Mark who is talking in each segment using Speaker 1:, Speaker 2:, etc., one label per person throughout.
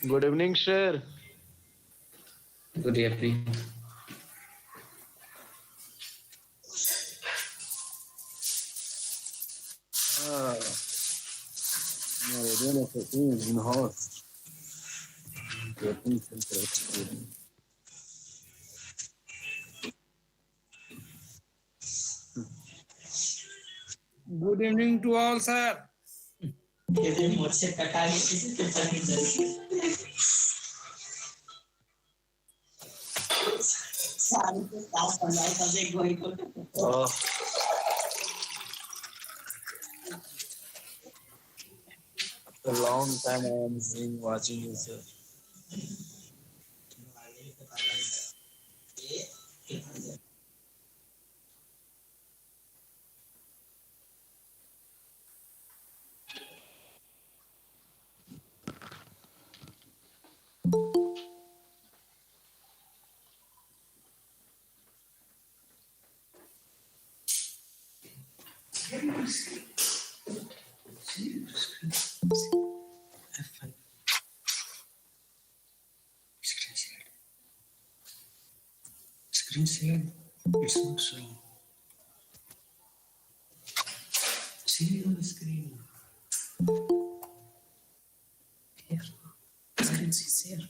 Speaker 1: Good evening, sir.
Speaker 2: Good evening.
Speaker 1: Meridian is in-house. Getting self-executing.
Speaker 3: Good evening to all, sir.
Speaker 1: Oh, a long time I am seeing, watching you, sir.
Speaker 3: Screen shared. It's not showing. See on the screen. Here. I can see there.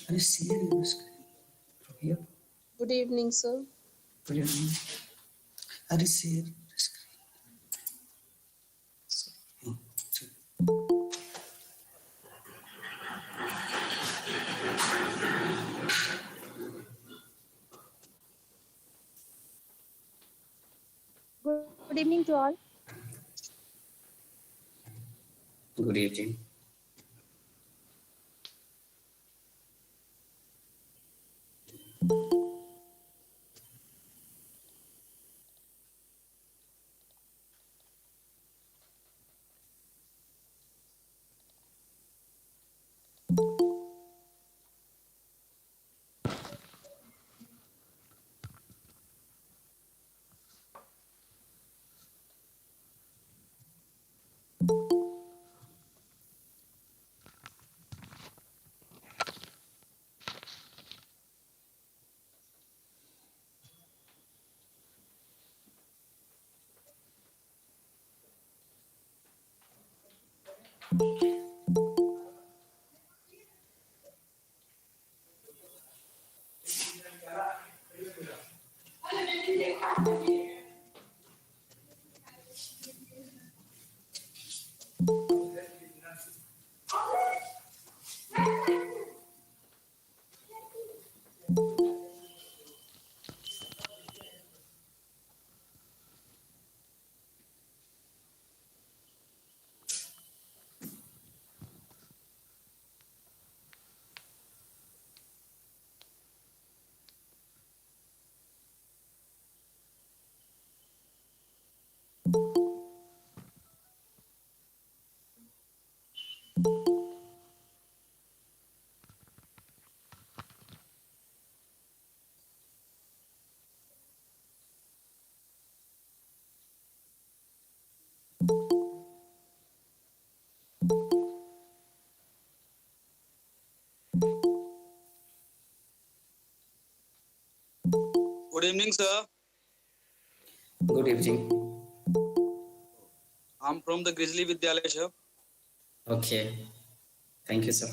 Speaker 3: Are you seeing on the screen? From here.
Speaker 4: Good evening, sir.
Speaker 3: Good evening. Are you seeing the screen?
Speaker 4: Good evening to all.
Speaker 2: Good evening.
Speaker 5: Good evening, sir.
Speaker 2: Good evening.
Speaker 5: I'm from the Grizzly Vidyalaya, sir.
Speaker 2: Okay. Thank you, sir.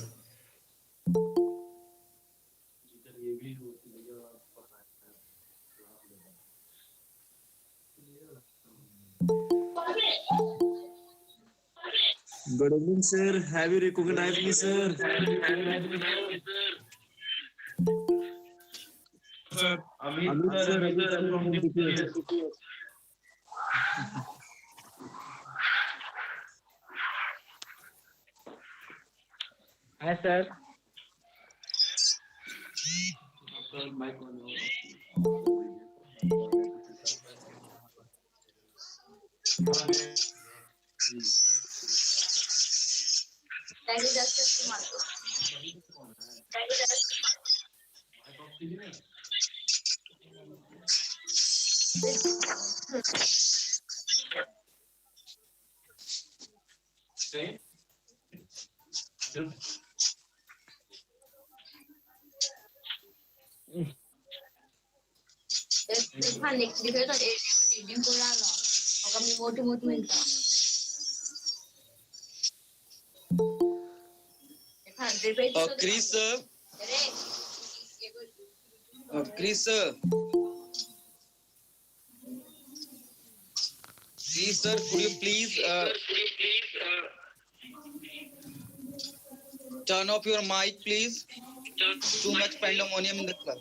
Speaker 1: Good evening, sir. Have you recognized me, sir?
Speaker 3: Sir,
Speaker 1: Amit, sir, Amit, sir from DPS.
Speaker 3: hi, sir.
Speaker 5: Chris sir. Chris sir. Chris sir, could you please turn off your mic, please? Too much pandemonium in the class.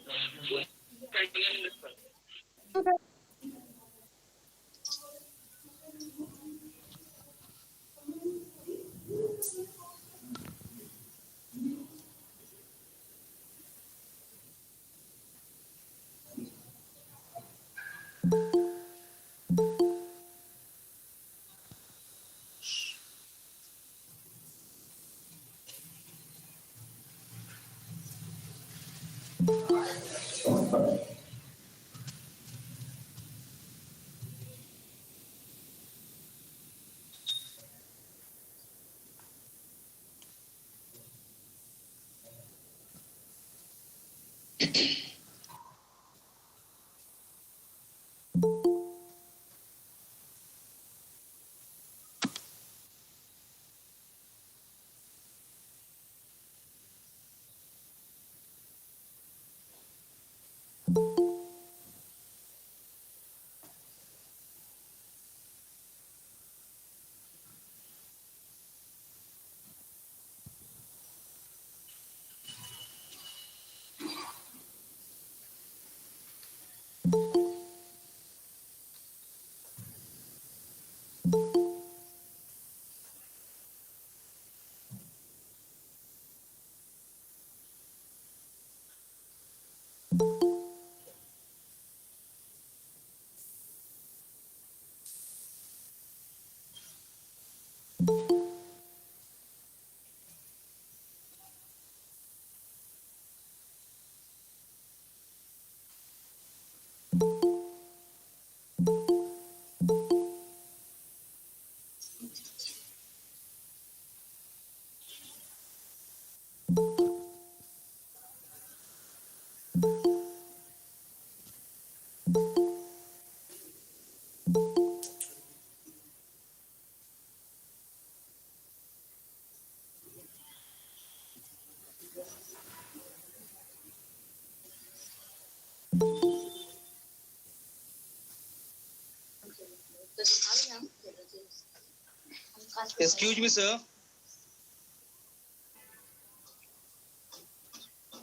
Speaker 5: Excuse me, sir.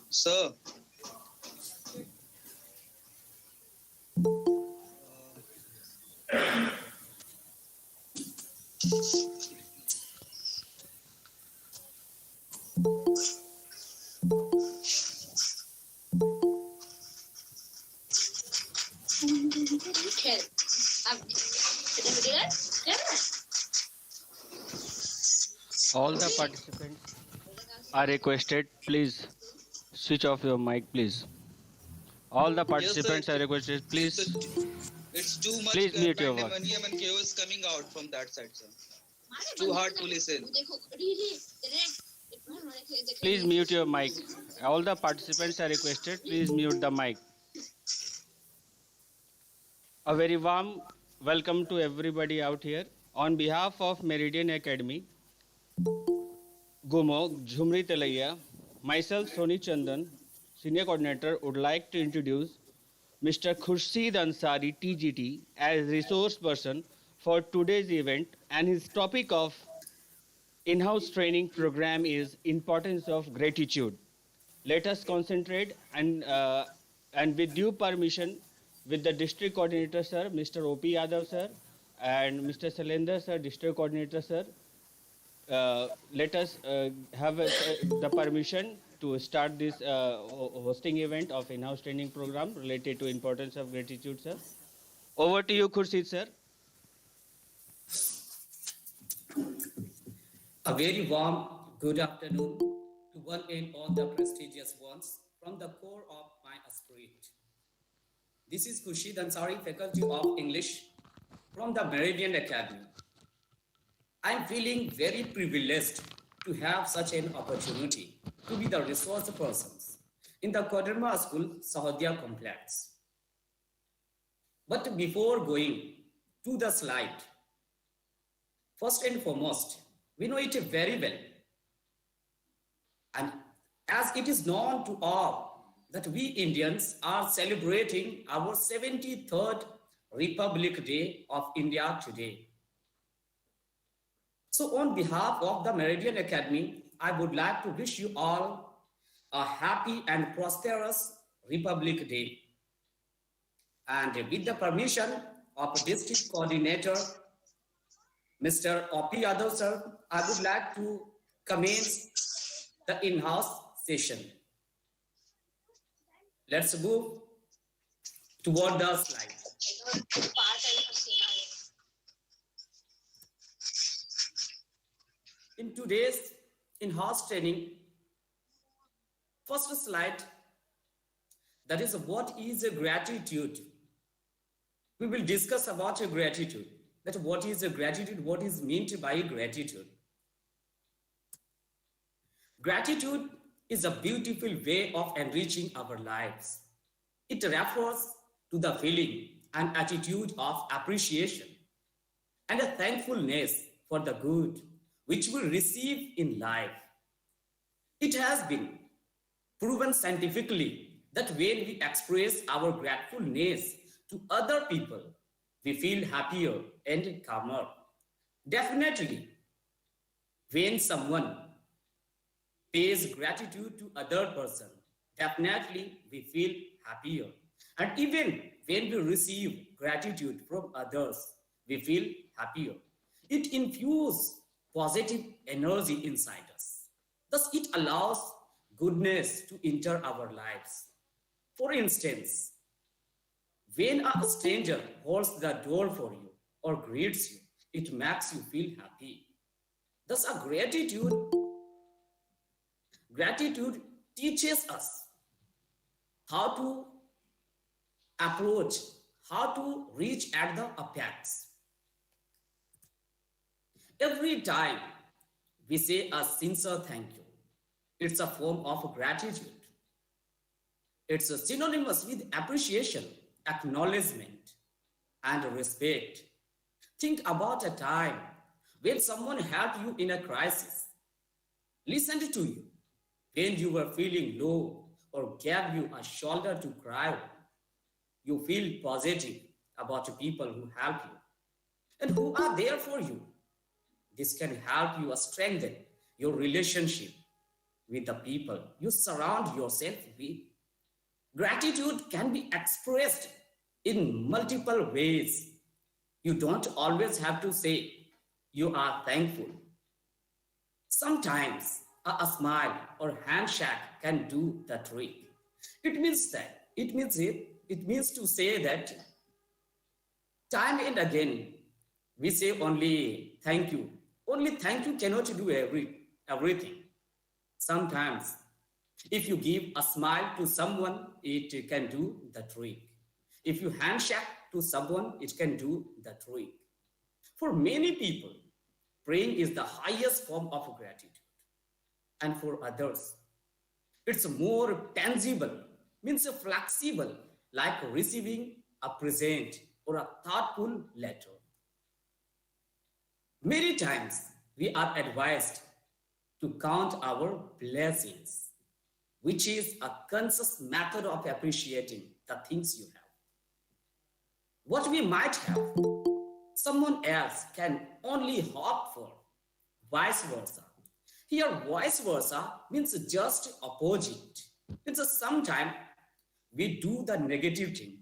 Speaker 5: Sir.
Speaker 6: All the participants are requested, please switch off your mic, please. All the
Speaker 5: Yes, sir.
Speaker 6: participants are requested, please,
Speaker 5: It's too much
Speaker 6: please mute your mic.
Speaker 5: pandemonium and chaos coming out from that side, sir. It's too hard to listen.
Speaker 6: Please mute your mic. All the participants are requested, please mute the mic. A very warm welcome to everybody out here. On behalf of Meridian Academy, GUMO, JHUMRI TELAIYA, myself, Soni Chandan, Senior Coordinator, would like to introduce Mr. KHURSHEED ANSARI, TGT, as resource person for today's event, and his topic of in-house training program is importance of gratitude. Let us concentrate and with due permission, with the district coordinator sir, Mr. O.P. Yadav sir, and Mr. Salender sir, district coordinator sir, let us have the permission to start this hosting event of in-house training program related to importance of gratitude, sir. Over to you, Khurshid, sir.
Speaker 2: A very warm good afternoon to one and all the prestigious ones from the core of my spirit. This is KHURSHEED ANSARI, Faculty of English from the Meridian Academy. I am feeling very privileged to have such an opportunity to be the resource persons in the Koderma School Sahodaya complex. But before going to the slide, first and foremost, we know it very well. And as it is known to all that we Indians are celebrating our 73rd Republic Day of India today. So on behalf of the Meridian Academy, I would like to wish you all a happy and prosperous Republic Day. And with the permission of District Coordinator, Mr. Opi Yadav sir, I would like to commence the in-house session. Let's move toward the slide. In today's in-house training, first slide, that is what is a gratitude. We will discuss about a gratitude. That what is a gratitude, what is meant by gratitude. Gratitude is a beautiful way of enriching our lives. It refers to the feeling and attitude of appreciation and a thankfulness for the good which we receive in life. It has been proven scientifically that when we express our gratefulness to other people, we feel happier and calmer. Definitely, when someone pays gratitude to other person, definitely we feel happier. And even when we receive gratitude from others, we feel happier. It infuses positive energy inside us. Thus, it allows goodness to enter our lives. For instance, when a stranger holds the door for you or greets you, it makes you feel happy. Thus, a gratitude teaches us how to approach, how to reach at the apex. Every time we say a sincere thank you, it's a form of gratitude. It's synonymous with appreciation, acknowledgement, and respect. Think about a time when someone helped you in a crisis, listened to you when you were feeling low, or gave you a shoulder to cry on. You feel positive about people who help you and who are there for you. This can help you strengthen your relationship with the people you surround yourself with. Gratitude can be expressed in multiple ways. You don't always have to say you are thankful. Sometimes a smile or handshake can do the trick. It means to say that time and again we say only thank you. Only thank you cannot do everything. Sometimes if you give a smile to someone, it can do the trick. If you handshake to someone, it can do the trick. For many people, praying is the highest form of gratitude. And for others, it's more tangible, means flexible, like receiving a present or a thoughtful letter. Many times we are advised to count our blessings, which is a conscious method of appreciating the things you have. What we might have, someone else can only hope for, vice versa. Here, vice versa means just opposite. It's sometimes we do the negative thing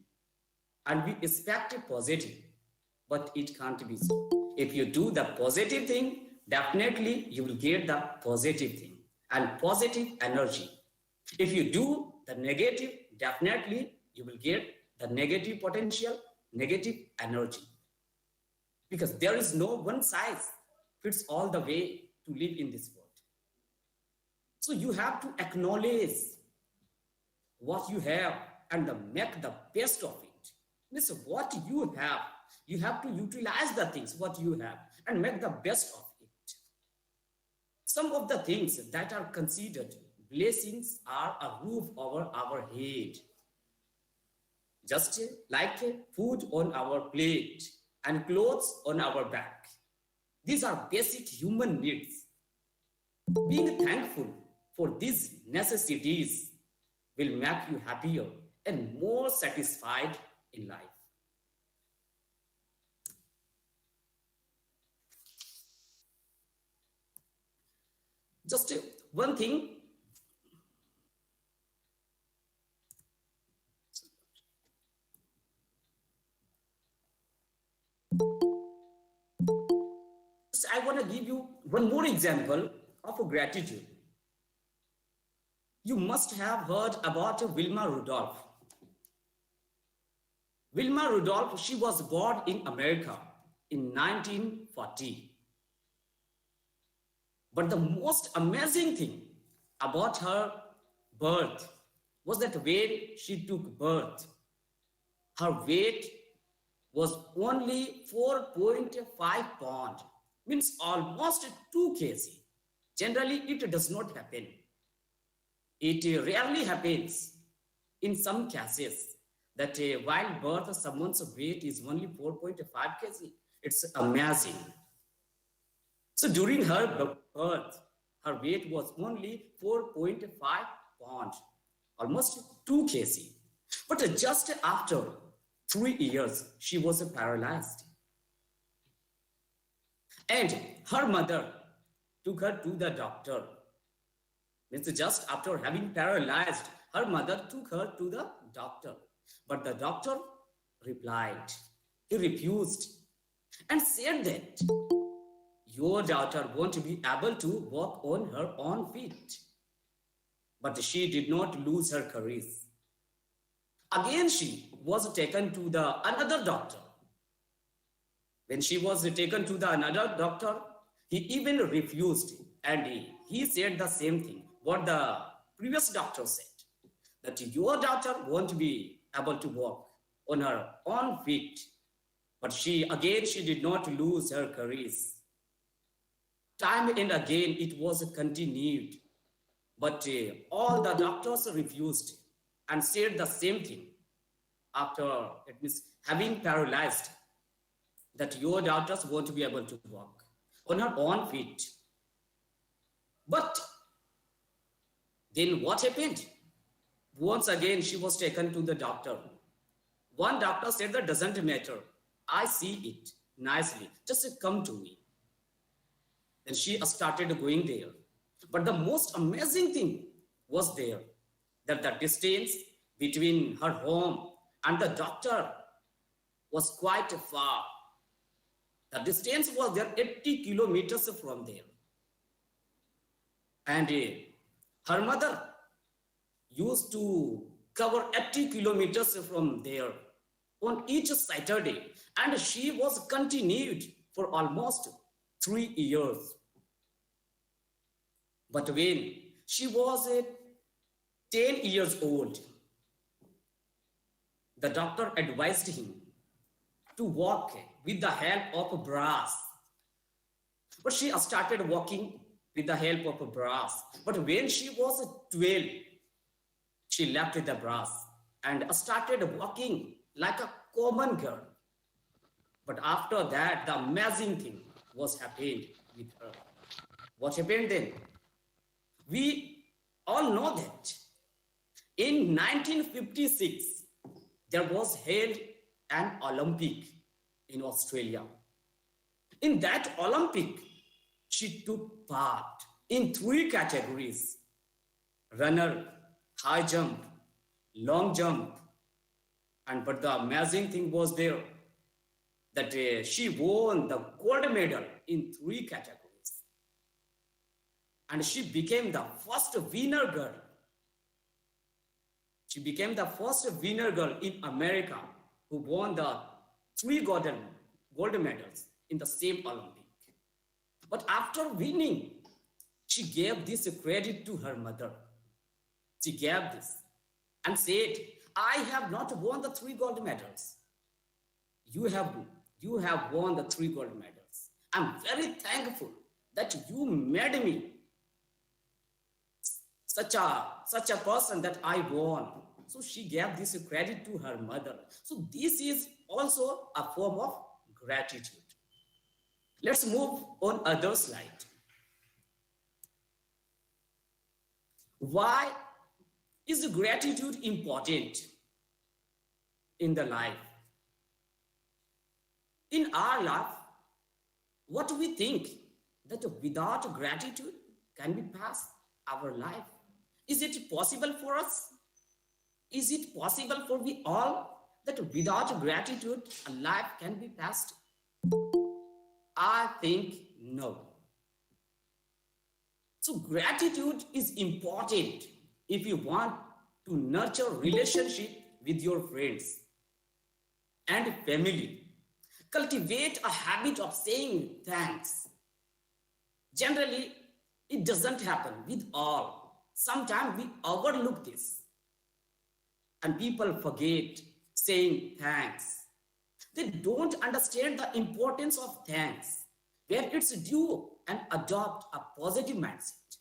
Speaker 2: and we expect a positive, but it can't be so. If you do the positive thing, definitely you will get the positive thing and positive energy. If you do the negative, definitely you will get the negative potential, negative energy. Because there is no one size fits all the way to live in this world. So you have to acknowledge what you have and make the best of it. Means what you have to utilize the things, what you have, and make the best of it. Some of the things that are considered blessings are a roof over our head, just like food on our plate and clothes on our back. These are basic human needs. Being thankful for these necessities will make you happier and more satisfied in life. Just one thing. I want to give you one more example of gratitude. You must have heard about Wilma Rudolph. Wilma Rudolph, she was born in America in 1940. But the most amazing thing about her birth was that when she took birth, her weight was only 4.5 pounds, means almost 2 kg. Generally, it does not happen. It rarely happens in some cases that while birth, someone's weight is only 4.5 kg. It's amazing. So during her birth, her weight was only 4.5 pounds, almost 2 kg. But just after 3 years, she was paralyzed. And her mother took her to the doctor. It's just after having paralyzed, her mother took her to the doctor. But the doctor replied, he refused and said that your daughter won't be able to walk on her own feet. But she did not lose her courage. Again, she was taken to another doctor. When she was taken to another doctor, he even refused, and he said the same thing what the previous doctor said, that your daughter won't be able to walk on her own feet. But she did not lose her courage. Time and again it was continued, but all the doctors refused and said the same thing after it means having paralyzed, that your daughters won't be able to walk on her own feet. But then what happened? Once again, she was taken to the doctor. One doctor said that doesn't matter. I see it nicely. Just come to me. And she started going there. But the most amazing thing was there, that the distance between her home and the doctor was quite far. The distance was there 80 kilometers from there. And her mother used to cover 80 kilometers from there on each Saturday. And she was continued for almost 3 years. But when she was 10 years old, the doctor advised him to walk with the help of brass. But she started walking with the help of a brass. But when she was 12, she left the brass and started walking like a common girl. But after that, the amazing thing was happened with her. What happened then? We all know that in 1956, there was held an Olympic in Australia. In that Olympic, she took part in 3 categories: runner, high jump, long jump. But the amazing thing was there that she won the gold medal in 3 categories. And she became the first winner girl. She became the first winner girl in America who won the 3 gold medals in the same Olympic. But after winning, she gave this credit to her mother. She gave this and said, I have not won the 3 gold medals. You have won the 3 gold medals. I'm very thankful that you made me such a person that I won So she gave this credit to her mother. So this is also a form of gratitude. Let's move on other slide. Why is gratitude important in the life? In our life, what we think that without gratitude can we pass our life? Is it possible for us? Is it possible for we all that without gratitude a life can be passed? I think no. So gratitude is important if you want to nurture relationship with your friends and family. Cultivate a habit of saying thanks. Generally, it doesn't happen with all. Sometimes we overlook this and people forget saying thanks. They don't understand the importance of thanks, where it's due, and adopt a positive mindset.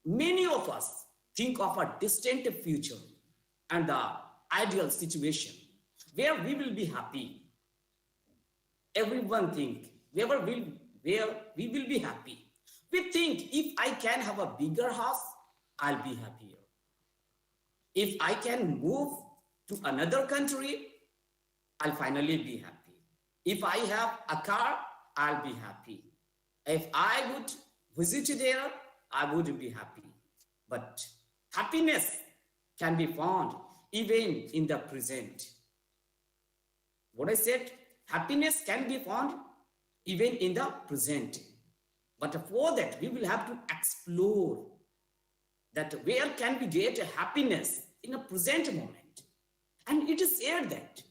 Speaker 2: Many of us think of a distant future and the ideal situation where we will be happy. Everyone think where we will be happy. We think if I can have a bigger house, I'll be happier. If I can move to another country, I'll finally be happy. If I have a car, I'll be happy. If I would visit there, I would be happy. But happiness can be found even in the present. What I said, happiness can be found even in the present. But for that, we will have to explore that where can we get happiness in a present moment. And it is said that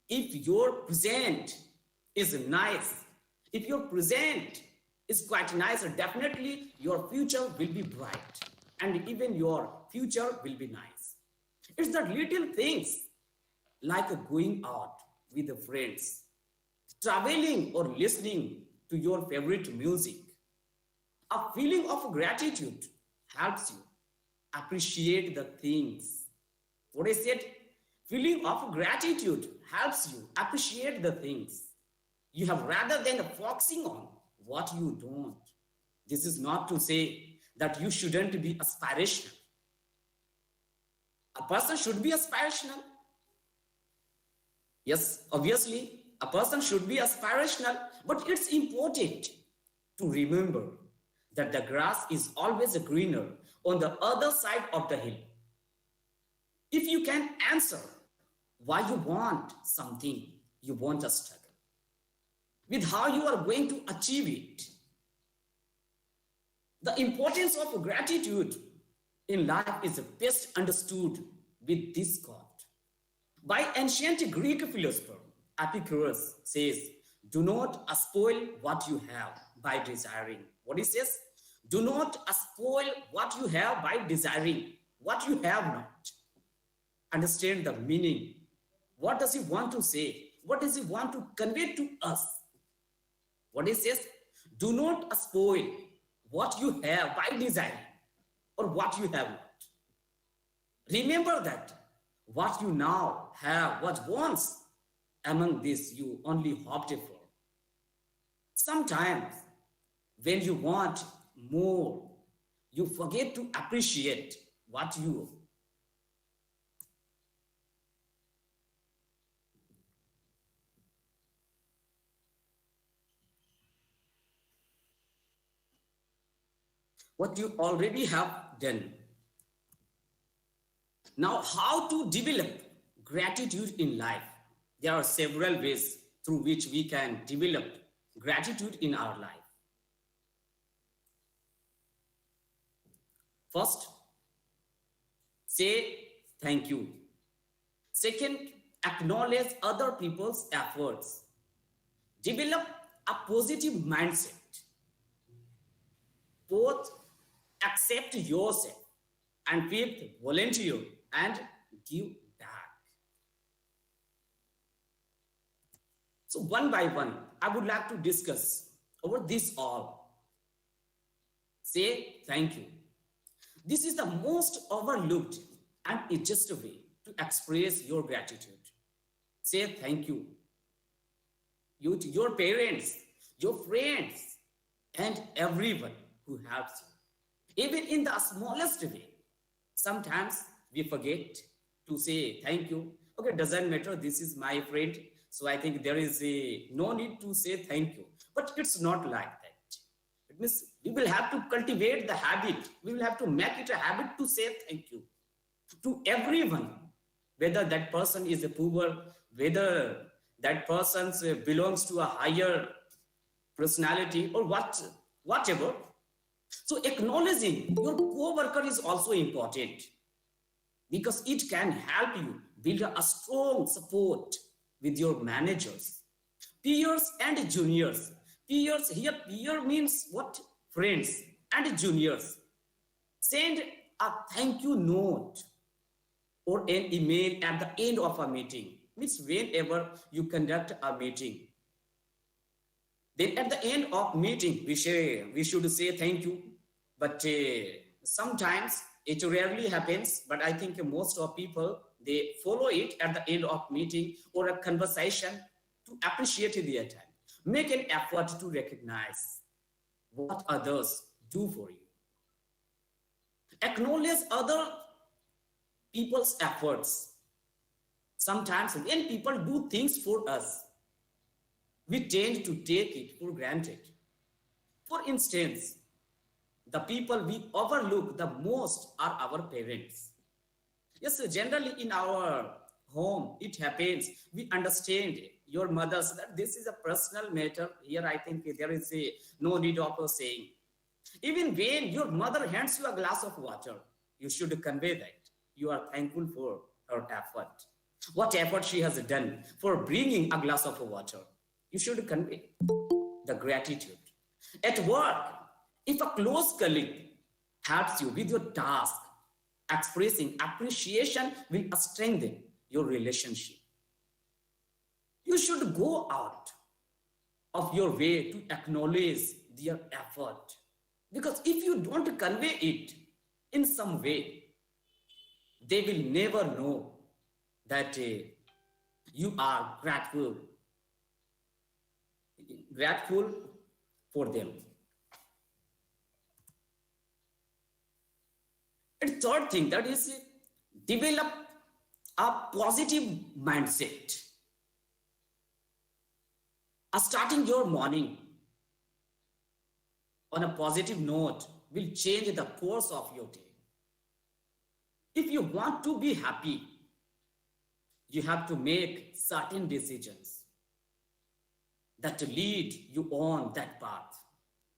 Speaker 2: if your present is nice, if your present is quite nice, definitely your future will be bright and even your future will be nice. It's the little things like going out with the friends, traveling or listening to your favorite music. A feeling of gratitude helps you appreciate the things. What I said, feeling of gratitude helps you appreciate the things you have rather than focusing on what you don't. This is not to say that you shouldn't be aspirational. A person should be aspirational. Yes, obviously, a person should be aspirational, but it's important to remember that the grass is always greener on the other side of the hill. If you can answer why you want something, you won't struggle with how you are going to achieve it. The importance of gratitude in life is best understood with this quote by ancient Greek philosopher Epicurus. Says, do not spoil what you have by desiring. What he says? Do not spoil what you have by desiring what you have not. Understand the meaning. What does he want to say? What does he want to convey to us? What he says? Do not spoil what you have by desiring or what you have not. Remember that what you now have was once among this you only hoped for. Sometimes when you want more, you forget to appreciate what you already have done. Now, how to develop gratitude in life? There are several ways through which we can develop gratitude in our life. First, say thank you. Second, acknowledge other people's efforts. Develop a positive mindset. Fourth, accept yourself. And fifth, volunteer and give back. So one by one, I would like to discuss over this all. Say thank you. This is the most overlooked and easiest way to express your gratitude. Say thank you. You to your parents, your friends, and everyone who helps you. Even in the smallest way. Sometimes we forget to say thank you. Okay, doesn't matter. This is my friend. So I think there is no need to say thank you. But it's not like that. It means we will have to cultivate the habit. We will have to make it a habit to say thank you to everyone, whether that person is a poor, whether that person belongs to a higher personality or whatever. So acknowledging your co-worker is also important because it can help you build a strong support with your managers, peers and juniors. Peers, here peer means what? Friends and juniors. Send a thank you note or an email at the end of a meeting. Means whenever you conduct a meeting. Then at the end of meeting, we should say thank you. But sometimes it rarely happens. But I think most of people, they follow it at the end of meeting or a conversation to appreciate their time. Make an effort to recognize what others do for you. Acknowledge other people's efforts. Sometimes when people do things for us, we tend to take it for granted. For instance, the people we overlook the most are our parents. Yes, generally in our home, it happens. We understand your mothers that this is a personal matter. Here, I think there is no need of saying. Even when your mother hands you a glass of water, you should convey that you are thankful for her effort. What effort she has done for bringing a glass of water. You should convey the gratitude. At work, if a close colleague helps you with your task, expressing appreciation will strengthen your relationship. You should go out of your way to acknowledge their effort. Because if you don't convey it in some way, they will never know that you are grateful for them. And third thing, that is develop a positive mindset. Starting your morning on a positive note will change the course of your day. If you want to be happy, you have to make certain decisions that lead you on that path.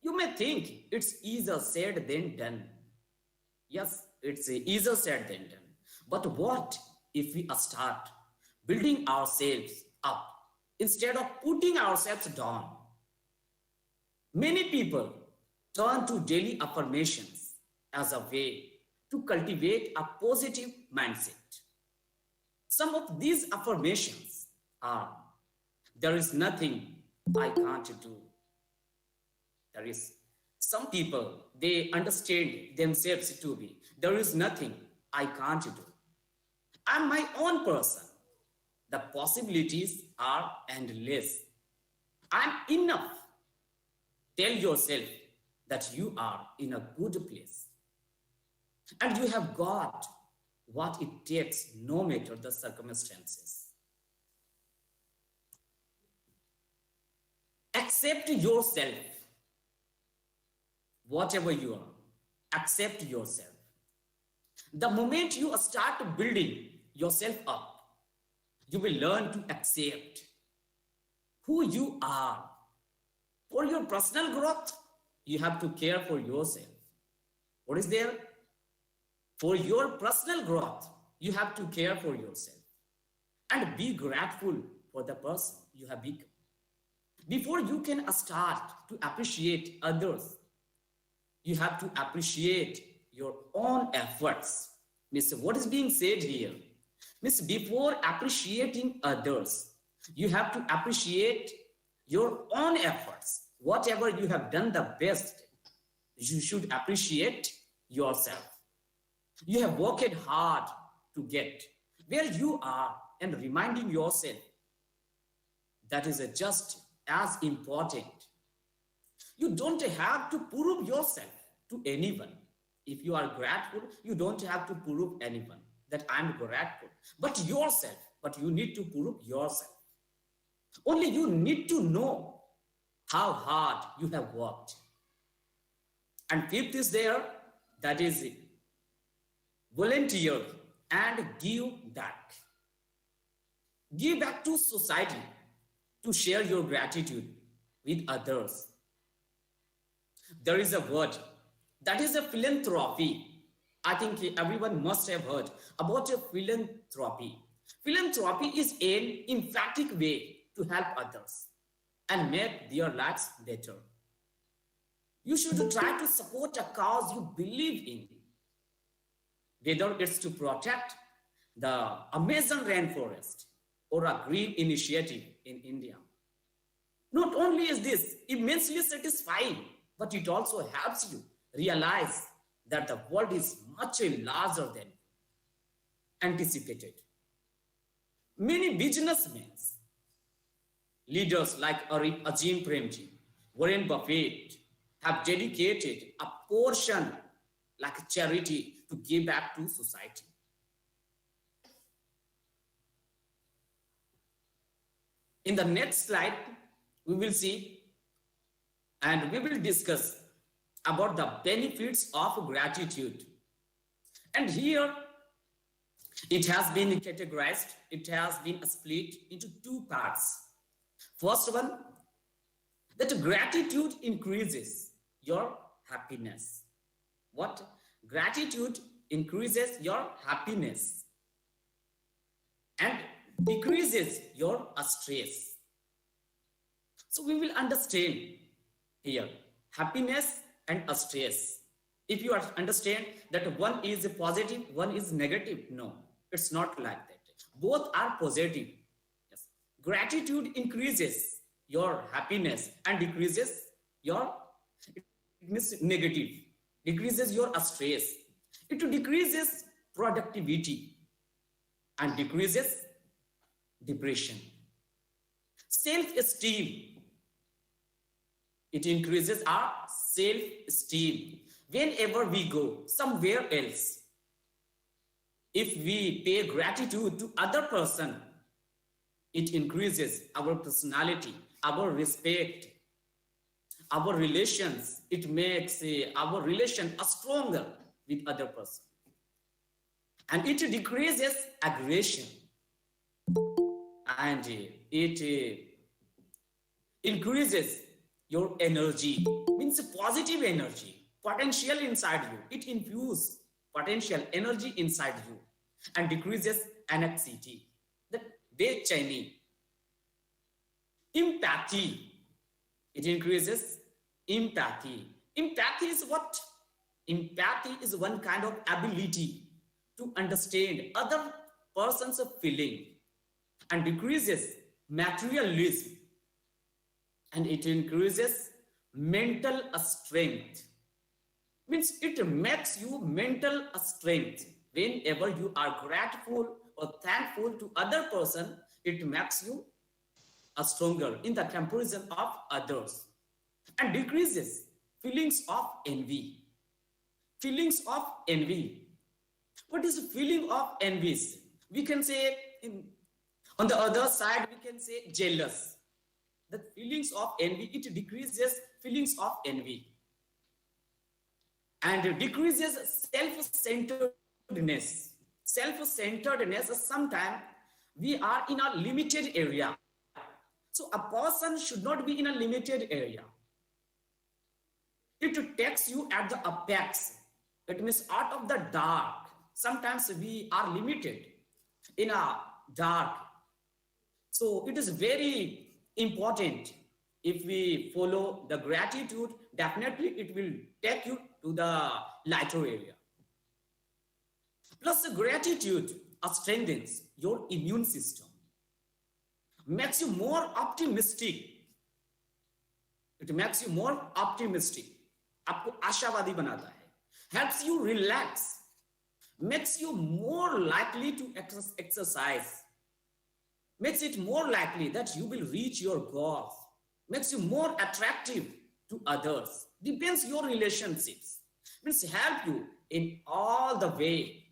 Speaker 2: You may think it's easier said than done. Yes, it's easier said than done. But what if we start building ourselves up instead of putting ourselves down? Many people turn to daily affirmations as a way to cultivate a positive mindset. Some of these affirmations are, there is nothing I can't do. There is some people, they understand themselves to be, there is nothing I can't do. I'm my own person. The possibilities are endless. I'm enough. Tell yourself that you are in a good place. And you have got what it takes no matter the circumstances. Accept yourself. Whatever you are, accept yourself. The moment you start building yourself up, you will learn to accept who you are. For your personal growth, you have to care for yourself. What is there? For your personal growth, you have to care for yourself and be grateful for the person you have become. Before you can start to appreciate others, you have to appreciate your own efforts. Miss, what is being said here? Miss, before appreciating others, you have to appreciate your own efforts. Whatever you have done the best, you should appreciate yourself. You have worked hard to get where you are, and reminding yourself that is just as important. You don't have to prove yourself to anyone. If you are grateful, you don't have to prove anyone that I'm grateful, but yourself. But you need to prove yourself. Only you need to know how hard you have worked. And fifth is there, that is volunteer and give back. Give back to society to share your gratitude with others. There is a word that is a philanthropy. I think everyone must have heard about a philanthropy. Philanthropy is an emphatic way to help others and make their lives better. You should try to support a cause you believe in, whether it's to protect the Amazon rainforest or a green initiative in India. Not only is this immensely satisfying, but it also helps you realize that the world is much larger than anticipated. Many businessmen, leaders like Azim Premji, Warren Buffett, have dedicated a portion like charity to give back to society. In the next slide, we will see and we will discuss about the benefits of gratitude. And here it has been categorized, it has been split into two parts. First one, that gratitude increases your happiness. What? Gratitude increases your happiness and decreases your stress. So we will understand here happiness and stress. If you understand that one is positive, one is negative, no, it's not like that. Both are positive. Yes. Gratitude increases your happiness and decreases your negative, decreases your stress. It decreases productivity and decreases depression. Self-esteem, it increases our self-esteem. Whenever we go somewhere else, if we pay gratitude to other person, it increases our personality, our respect, our relations. It makes our relation stronger with other person. And it decreases aggression. And it increases your energy, means positive energy, potential inside you. It infuses potential energy inside you and decreases anxiety, the bechani. Empathy, it increases empathy. Empathy is what? Empathy is one kind of ability to understand other person's feeling and decreases materialism, and it increases mental strength. Means it makes you mental strength. Whenever you are grateful or thankful to other person, it makes you stronger in the comparison of others, and decreases feelings of envy. Feelings of envy. What is the feeling of envy? We can say on the other side, we can say jealous. The feelings of envy, it decreases feelings of envy and decreases self-centeredness. Self-centeredness, sometimes we are in a limited area. So a person should not be in a limited area. It takes you at the apex. It means out of the dark. Sometimes we are limited in a dark. So it is very important. If we follow the gratitude, definitely it will take you to the lighter area. Plus, the gratitude strengthens your immune system, makes you more optimistic. It makes you more optimistic. आपको आशावादी बनाता है. Helps you relax. makes you more likely to exercise, makes it more likely that you will reach your goals, makes you more attractive to others, depends your relationships, means help you in all the way.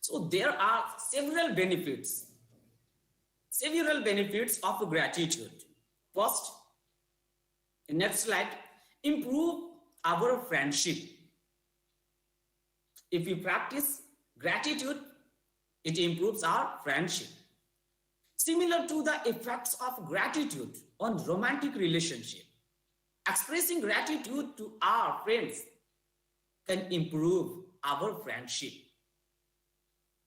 Speaker 2: So there are several benefits of gratitude. First, next slide, improve our friendship. If we practice gratitude, it improves our friendship. Similar to the effects of gratitude on romantic relationship, expressing gratitude to our friends can improve our friendship.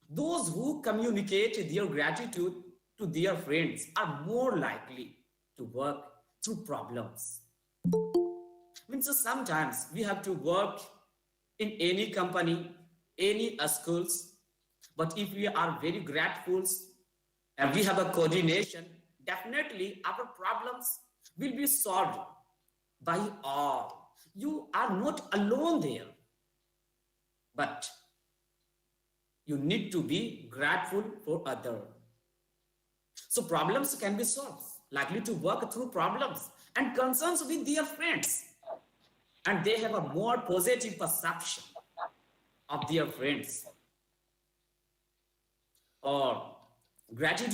Speaker 2: Those who communicate their gratitude to their friends are more likely to work through problems. Means sometimes we have to work in any company, any schools, but if we are very grateful and we have a coordination, definitely our problems will be solved by all. You are not alone there, but you need to be grateful for others. So problems can be solved, likely to work through problems and concerns with their friends. And they have a more positive perception of their friends. Or gratitude